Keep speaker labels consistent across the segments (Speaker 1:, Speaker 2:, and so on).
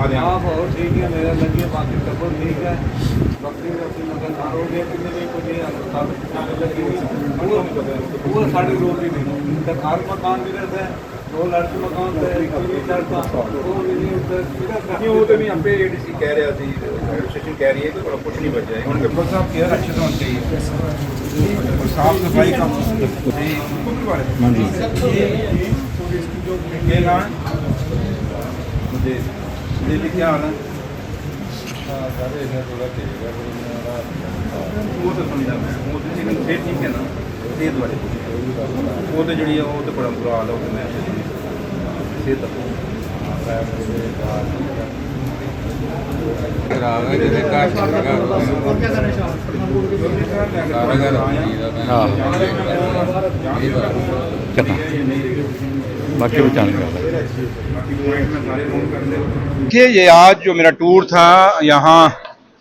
Speaker 1: दिखा दें।
Speaker 2: हाँ बहुत ठीक है, मेरा लगी है, बाकी सब कुछ ठीक है। बकरी अपनी नजर हो गया कि नहीं कुछ नहीं लगी हुई वो साढ़े रोड ही नहीं तक हर मकान भी रहते हैं, 2 लड़के मकान थे, नहीं चढ़ता वो भी नहीं उधर
Speaker 1: नहीं वो तो नहीं आपे एडीसी कह रहा थी, एडमिनिस्ट्रेशन कह रही है कि थोड़ा कुछ नहीं बच जाएगा। उनके फल साहब केयर अच्छे से होनी चाहिए और साफ सफाई का हाँ जी। ये ना मुझे दिल्ली क्या हाल है वो तो समझा मैं वो तो लेकिन फिर ठीक है ना सेहत वाले वो तो जी वो तो बड़ा बुरा हाल है मैं सेहत
Speaker 3: बाकी भी जान
Speaker 1: देखिए ये आज जो मेरा टूर था यहाँ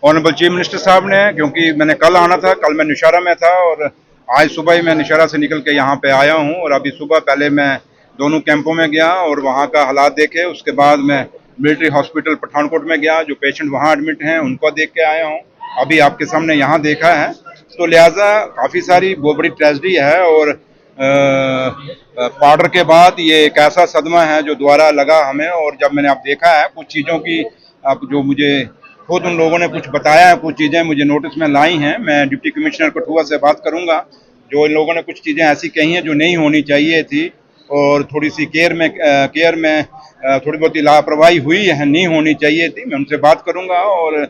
Speaker 1: ऑनरेबल चीफ मिनिस्टर साहब ने, क्योंकि मैंने कल आना था, कल मैं नौशहरा में था और आज सुबह ही मैं नौशहरा से निकल के यहाँ पे आया हूँ। और अभी सुबह पहले मैं दोनों कैंपों में गया और वहाँ का हालात देखे, उसके बाद मैं मिलिट्री हॉस्पिटल पठानकोट में गया, जो पेशेंट वहाँ एडमिट हैं उनको देख के आया हूँ। अभी आपके सामने यहाँ देखा है, तो लिहाजा काफ़ी सारी बहुत बड़ी ट्रेजेडी है और पाउडर के बाद ये एक ऐसा सदमा है जो दोबारा लगा हमें। और जब मैंने अब देखा है कुछ चीज़ों की, अब जो मुझे खुद उन लोगों ने कुछ बताया है, कुछ चीज़ें मुझे नोटिस में लाई हैं, मैं डिप्टी कमिश्नर कठुआ से बात करूंगा। जो इन लोगों ने कुछ चीज़ें ऐसी कही हैं जो नहीं होनी चाहिए थी और थोड़ी सी केयर में थोड़ी बहुत लापरवाही हुई है, नहीं होनी चाहिए थी, मैं उनसे बात करूंगा। और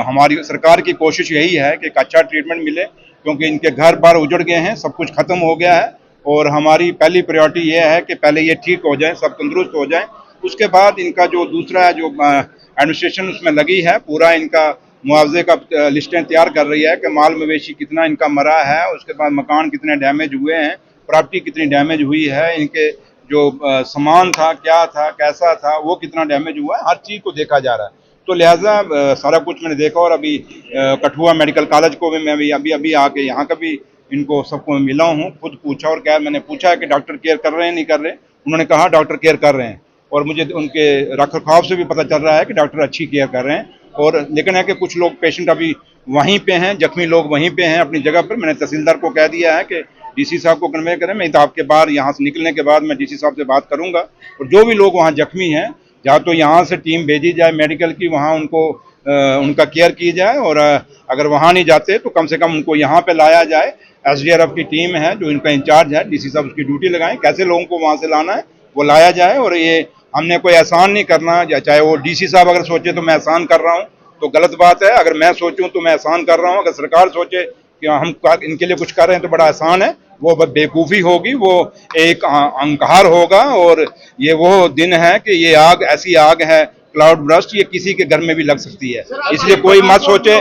Speaker 1: हमारी सरकार की कोशिश यही है कि एक अच्छा ट्रीटमेंट मिले, क्योंकि इनके घर बार उजड़ गए हैं, सब कुछ खत्म हो गया है और हमारी पहली प्रायोरिटी ये है कि पहले ये ठीक हो जाए, सब तंदुरुस्त हो जाए, उसके बाद इनका जो दूसरा जो एडमिनिस्ट्रेशन उसमें लगी है, पूरा इनका मुआवजे का लिस्टें तैयार कर रही है कि माल मवेशी कितना इनका मरा है, उसके बाद मकान कितने डैमेज हुए हैं, प्रॉपर्टी कितनी डैमेज हुई है, इनके जो सामान था, क्या था, कैसा था, वो कितना डैमेज हुआ है, हर चीज़ को देखा जा रहा है। तो लिहाजा सारा कुछ मैंने देखा और अभी कठुआ मेडिकल कॉलेज को भी मैं अभी आके यहाँ का भी इनको सबको मिला हूँ, खुद पूछा और क्या मैंने पूछा है कि डॉक्टर केयर कर रहे हैं नहीं कर रहे, उन्होंने कहा डॉक्टर केयर कर रहे हैं और मुझे उनके रखरखाव से भी पता चल रहा है कि डॉक्टर अच्छी केयर कर रहे हैं। और लेकिन है कि कुछ लोग पेशेंट अभी वहीं पे हैं, जख्मी लोग वहीं पे हैं अपनी जगह पर। मैंने तहसीलदार को कह दिया है कि डीसी साहब को कन्वे करें, मैं तो आपके बाहर यहाँ से निकलने के बाद मैं डीसी साहब से बात करूँगा और जो भी लोग वहाँ जख्मी हैं या तो यहाँ से टीम भेजी जाए मेडिकल की, वहाँ उनको उनका केयर की जाए और अगर वहाँ नहीं जाते तो कम से कम उनको यहाँ पे लाया जाए। एसडीआरएफ की टीम है जो इनका इंचार्ज है, डीसी साहब उसकी ड्यूटी लगाएं, कैसे लोगों को वहाँ से लाना है वो लाया जाए। और ये हमने कोई एहसान नहीं करना, चाहे वो डीसी साहब अगर सोचे तो मैं एहसान कर रहा हूँ तो गलत बात है, अगर मैं सोचूं तो मैं एहसान कर रहा हूँ, अगर सरकार सोचे कि हम इनके लिए कुछ कर रहे हैं तो बड़ा एहसान है, वो बेवकूफ़ी होगी, वो एक अहंकार होगा। और ये वो दिन है कि ये आग ऐसी आग है क्लाउड ब्रस्ट, ये किसी के घर में भी लग सकती है, इसलिए कोई मत सोचे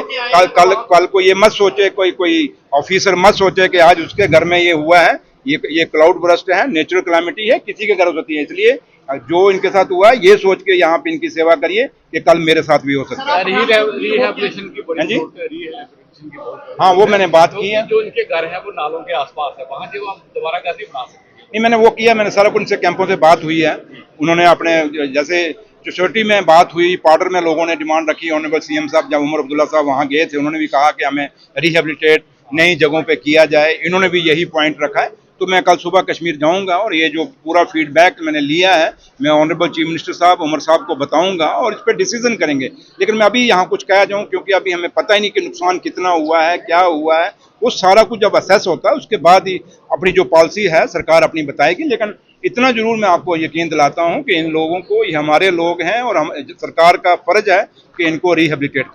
Speaker 1: कल को ये मत सोचे, कोई ऑफिसर मत सोचे कि आज उसके घर में ये हुआ है। ये क्लाउड ब्रस्ट है, नेचुरल क्लैमिटी है, किसी के घर हो सकती है, इसलिए जो इनके साथ हुआ है ये सोच के यहाँ पे इनकी सेवा करिए कि कल मेरे साथ भी हो सकता है। हाँ वो मैंने बात की है,
Speaker 4: जो इनके घर है वो नालों के आसपास है, वहाँ से वो हम दोबारा कैसे बना सकते हैं?
Speaker 1: नहीं मैंने वो किया, मैंने सारा कुछ उनसे कैंपों से बात हुई है, उन्होंने अपने जैसे चौचोटी में बात हुई, पाउडर में लोगों ने डिमांड रखी, ऑनरेबल सीएम साहब जब उमर अब्दुल्ला साहब वहाँ गए थे उन्होंने भी कहा कि हमें रिहेबिलिटेट नई जगहों पे किया जाए, इन्होंने भी यही पॉइंट रखा है। तो मैं कल सुबह कश्मीर जाऊंगा और ये जो पूरा फीडबैक मैंने लिया है मैं ऑनरेबल चीफ मिनिस्टर साहब उमर साहब को बताऊंगा और इस पर डिसीजन करेंगे। लेकिन मैं अभी यहाँ कुछ कह जाऊँ क्योंकि अभी हमें पता ही नहीं कि नुकसान कितना हुआ है, क्या हुआ है, वो सारा कुछ जब असेस होता है उसके बाद ही अपनी जो पॉलिसी है सरकार अपनी बताएगी। लेकिन इतना जरूर मैं आपको यकीन दिलाता हूँ कि इन लोगों को, ये हमारे लोग हैं और हम सरकार का फर्ज है कि इनको रिहेबिलिटेट